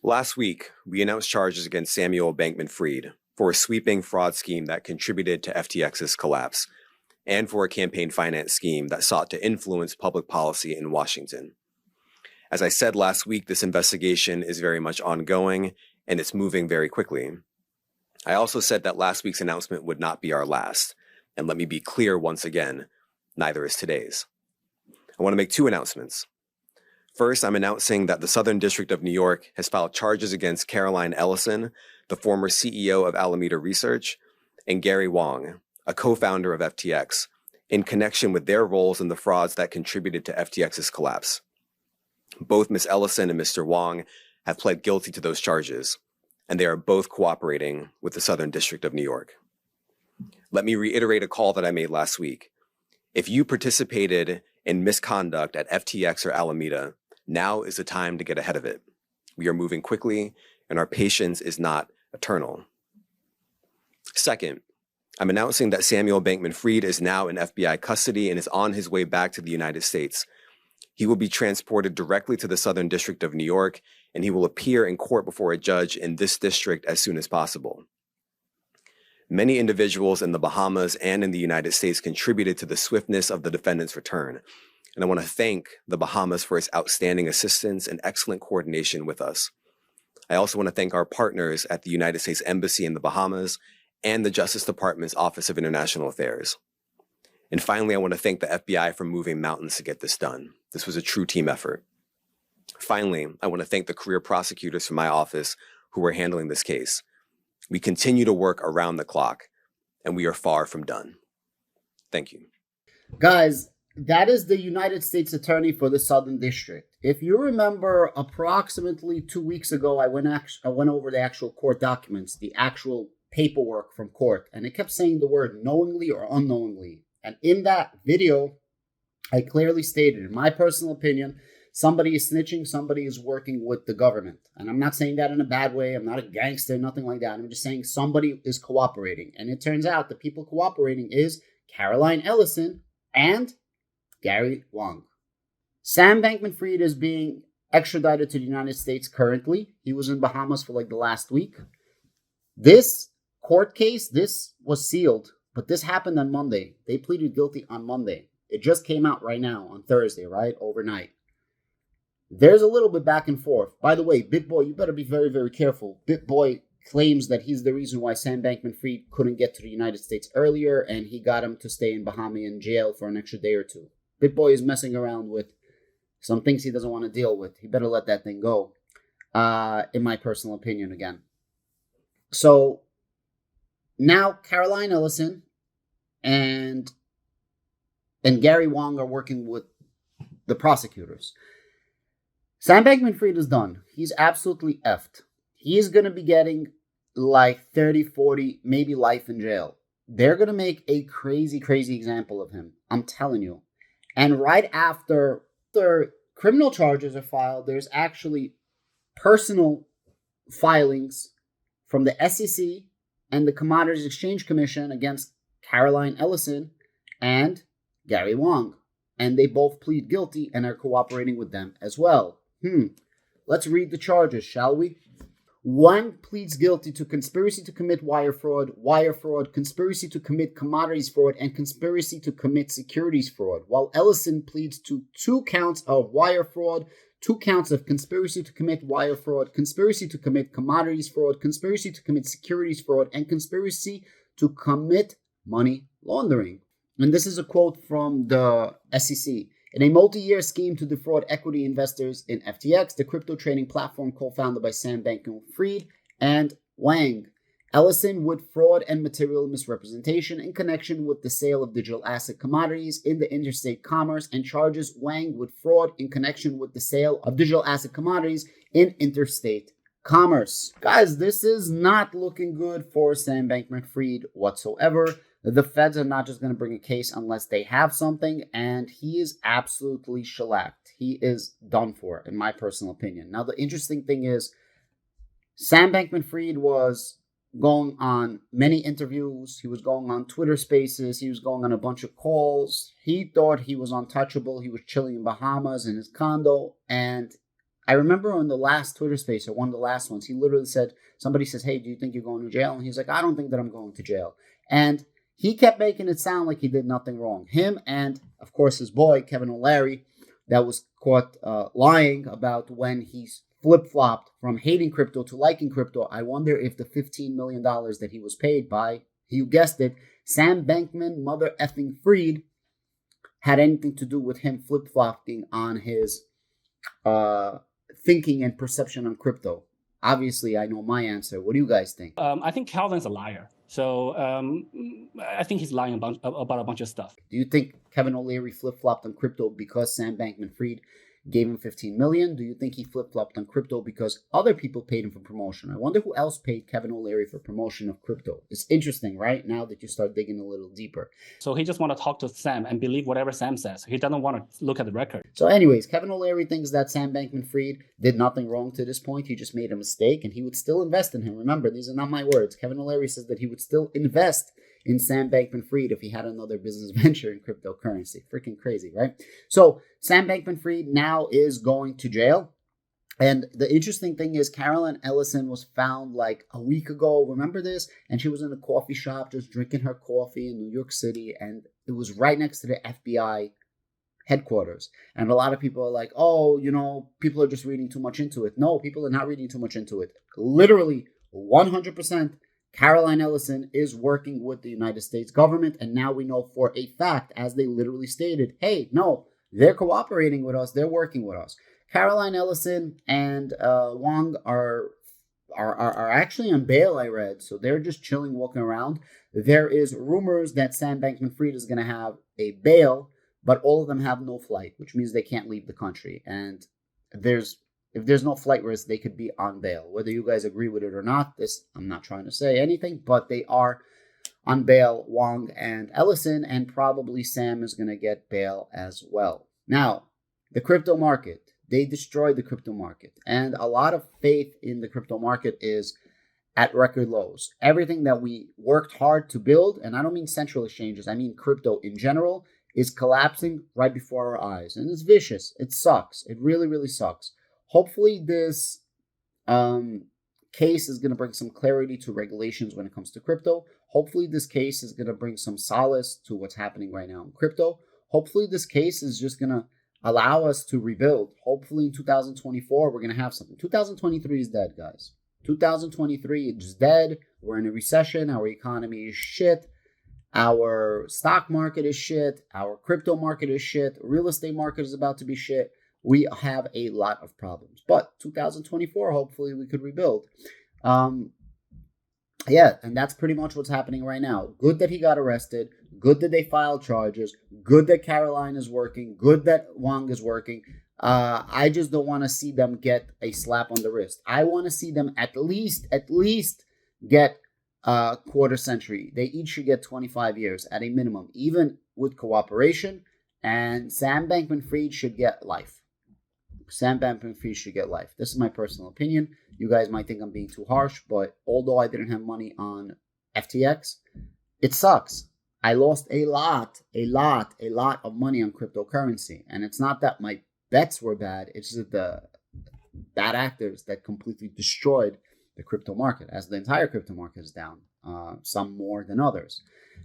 Last week, we announced charges against Samuel Bankman-Fried for a sweeping fraud scheme that contributed to FTX's collapse, and for a campaign finance scheme that sought to influence public policy in Washington. As I said last week, this investigation is very much ongoing, and it's moving very quickly. I also said that last week's announcement would not be our last, and let me be clear once again, neither is today's. I want to make two announcements. First, I'm announcing that the Southern District of New York has filed charges against Caroline Ellison, the former CEO of Alameda Research, and Gary Wang, a co-founder of FTX, in connection with their roles in the frauds that contributed to FTX's collapse. Both Ms. Ellison and Mr. Wang have pled guilty to those charges, and they are both cooperating with the Southern District of New York. Let me reiterate a call that I made last week. If you participated in misconduct at FTX or Alameda, now is the time to get ahead of it. We are moving quickly, and our patience is not eternal. Second, I'm announcing that Samuel Bankman-Fried is now in FBI custody and is on his way back to the United States. He will be transported directly to the Southern District of New York, and he will appear in court before a judge in this district as soon as possible. Many individuals in the Bahamas and in the United States contributed to the swiftness of the defendant's return, and I want to thank the Bahamas for its outstanding assistance and excellent coordination with us. I also want to thank our partners at the United States Embassy in the Bahamas and the Justice Department's Office of International Affairs. And finally, I want to thank the FBI for moving mountains to get this done. This was a true team effort. Finally, I want to thank the career prosecutors from my office who are handling this case. We continue to work around the clock, and we are far from done. Thank you. Guys, that is the United States Attorney for the Southern District. If you remember, approximately 2 weeks ago, I went over the actual court documents, the actual paperwork from court, and it kept saying the word knowingly or unknowingly. And in that video, I clearly stated, in my personal opinion, somebody is snitching, somebody is working with the government. And I'm not saying that in a bad way. I'm not a gangster, nothing like that. I'm just saying somebody is cooperating. And it turns out the people cooperating is Caroline Ellison and Gary Wang. Sam Bankman-Fried is being extradited to the United States currently. He was in Bahamas for like the last week. This court case, this was sealed, but this happened on Monday. They pleaded guilty on Monday. It just came out right now on Thursday, right? Overnight. There's a little bit back and forth. By the way, Big Boy, you better be very, very careful. Big Boy claims that he's the reason why Sam Bankman-Fried couldn't get to the United States earlier, and he got him to stay in Bahamian jail for an extra day or two. Big Boy is messing around with some things he doesn't want to deal with. He better let that thing go, in my personal opinion again. So now Caroline Ellison and Gary Wang are working with the prosecutors. Sam Bankman-Fried is done. He's absolutely effed. He is going to be getting like 30, 40, maybe life in jail. They're going to make a crazy, crazy example of him. I'm telling you. And right after the criminal charges are filed, there's actually personal filings from the SEC and the Commodities Exchange Commission against Caroline Ellison and Gary Wang. And they both plead guilty and are cooperating with them as well. Let's read the charges, shall we? Wang pleads guilty to conspiracy to commit wire fraud, conspiracy to commit commodities fraud, and conspiracy to commit securities fraud, while Ellison pleads to 2 counts of wire fraud, 2 counts of conspiracy to commit wire fraud, conspiracy to commit commodities fraud, conspiracy to commit securities fraud, and conspiracy to commit money laundering. And this is a quote from the SEC. In a multi-year scheme to defraud equity investors in FTX, the crypto trading platform co-founded by Sam Bankman-Fried and Wang, Ellison with fraud and material misrepresentation in connection with the sale of digital asset commodities in the interstate commerce, and charges Wang with fraud in connection with the sale of digital asset commodities in interstate commerce. Guys, this is not looking good for Sam Bankman-Fried whatsoever. The feds are not just going to bring a case unless they have something, and he is absolutely shellacked. He is done for, in my personal opinion. Now, the interesting thing is, Sam Bankman-Fried was going on many interviews. He was going on Twitter Spaces. He was going on a bunch of calls. He thought he was untouchable. He was chilling in Bahamas in his condo, and I remember on the last Twitter space, or one of the last ones, he literally said, somebody says, hey, do you think you're going to jail? And he's like, I don't think that I'm going to jail. And he kept making it sound like he did nothing wrong. Him and, of course, his boy, Kevin O'Leary, that was caught lying about when he flip-flopped from hating crypto to liking crypto. I wonder if the $15 million that he was paid by, you guessed it, Sam Bankman mother effing Fried, had anything to do with him flip-flopping on his thinking and perception on crypto. Obviously, I know my answer. What do you guys think? I think Calvin's a liar. So I think he's lying about a bunch of stuff. Do you think Kevin O'Leary flip-flopped on crypto because Sam Bankman-Fried gave him $15 million? Do you think he flip-flopped on crypto because other people paid him for promotion? I wonder who else paid Kevin O'Leary for promotion of crypto. It's interesting, right? Now that you start digging a little deeper. So he just want to talk to Sam and believe whatever Sam says. He doesn't want to look at the record. So anyways, Kevin O'Leary thinks that Sam Bankman-Fried did nothing wrong to this point. He just made a mistake and he would still invest in him. Remember, these are not my words. Kevin O'Leary says that he would still invest in Sam Bankman-Fried if he had another business venture in cryptocurrency. Freaking crazy, right? So Sam Bankman-Fried now is going to jail. And the interesting thing is Caroline Ellison was found like a week ago. Remember this? And she was in a coffee shop just drinking her coffee in New York City. And it was right next to the FBI headquarters. And a lot of people are like, oh, people are just reading too much into it. No, people are not reading too much into it. Literally 100%. Caroline Ellison is working with the United States government, and now we know for a fact, as they literally stated, hey, no, they're cooperating with us, they're working with us. Caroline Ellison and Wang are actually on bail, I read, so they're just chilling, walking around. There is rumors that Sam Bankman-Fried is going to have a bail, but all of them have no flight, which means they can't leave the country. And if there's no flight risk, they could be on bail. Whether you guys agree with it or not, I'm not trying to say anything, but they are on bail, Wang and Ellison, and probably Sam is going to get bail as well. Now, the crypto market, they destroyed the crypto market, and a lot of faith in the crypto market is at record lows. Everything that we worked hard to build, and I don't mean central exchanges, I mean crypto in general, is collapsing right before our eyes. And it's vicious. It sucks. It really, really sucks. Hopefully this case is going to bring some clarity to regulations when it comes to crypto. Hopefully this case is going to bring some solace to what's happening right now in crypto. Hopefully this case is just going to allow us to rebuild. Hopefully in 2024, we're going to have something. 2023 is dead, guys. 2023 is dead. We're in a recession. Our economy is shit. Our stock market is shit. Our crypto market is shit. Real estate market is about to be shit. We have a lot of problems, but 2024, hopefully we could rebuild. And that's pretty much what's happening right now. Good that he got arrested. Good that they filed charges. Good that Caroline is working. Good that Wang is working. I just don't want to see them get a slap on the wrist. I want to see them at least get a quarter century. They each should get 25 years at a minimum, even with cooperation. And Sam Bankman-Fried should get life. Sam Bankman-Fried should get life. This is my personal opinion. You guys might think I'm being too harsh, but although I didn't have money on FTX, it sucks. I lost a lot of money on cryptocurrency. And it's not that my bets were bad. It's just the bad actors that completely destroyed the crypto market, as the entire crypto market is down, some more than others.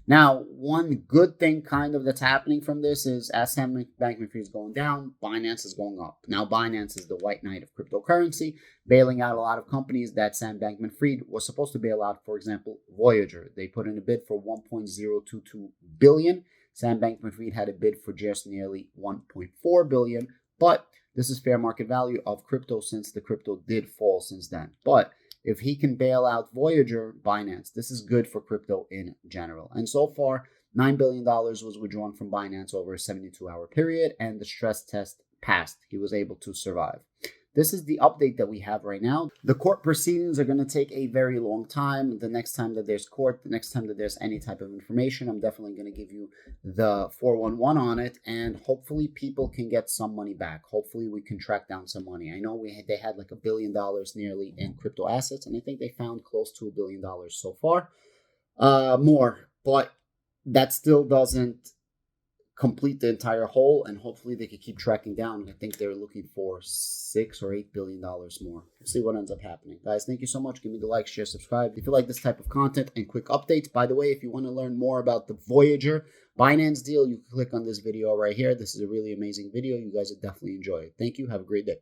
Now, one good thing kind of that's happening from this is as Sam Bankman-Fried is going down, Binance is going up. Now, Binance is the white knight of cryptocurrency, bailing out a lot of companies that Sam Bankman-Fried was supposed to bail out. For example, Voyager. They put in a bid for $1.022 billion. Sam Bankman-Fried had a bid for just nearly $1.4 billion. But this is fair market value of crypto since the crypto did fall since then. But if he can bail out Voyager, Binance, this is good for crypto in general. And so far, $9 billion was withdrawn from Binance over a 72-hour period, and the stress test passed. He was able to survive. This is the update that we have right now. The court proceedings are going to take a very long time. The next time that there's court, the next time that there's any type of information, I'm definitely going to give you the 411 on it, and hopefully people can get some money back. Hopefully we can track down some money. I know they had like $1 billion nearly in crypto assets, and I think they found close to $1 billion so far. More, but that still doesn't complete the entire hole, and hopefully they could keep tracking down. I think they're looking for $6 or $8 billion more. We'll see what ends up happening. Guys, thank you so much. Give me the like, share, subscribe. If you like this type of content and quick updates, by the way, if you want to learn more about the Voyager Binance deal, you can click on this video right here. This is a really amazing video. You guys will definitely enjoy it. Thank you. Have a great day.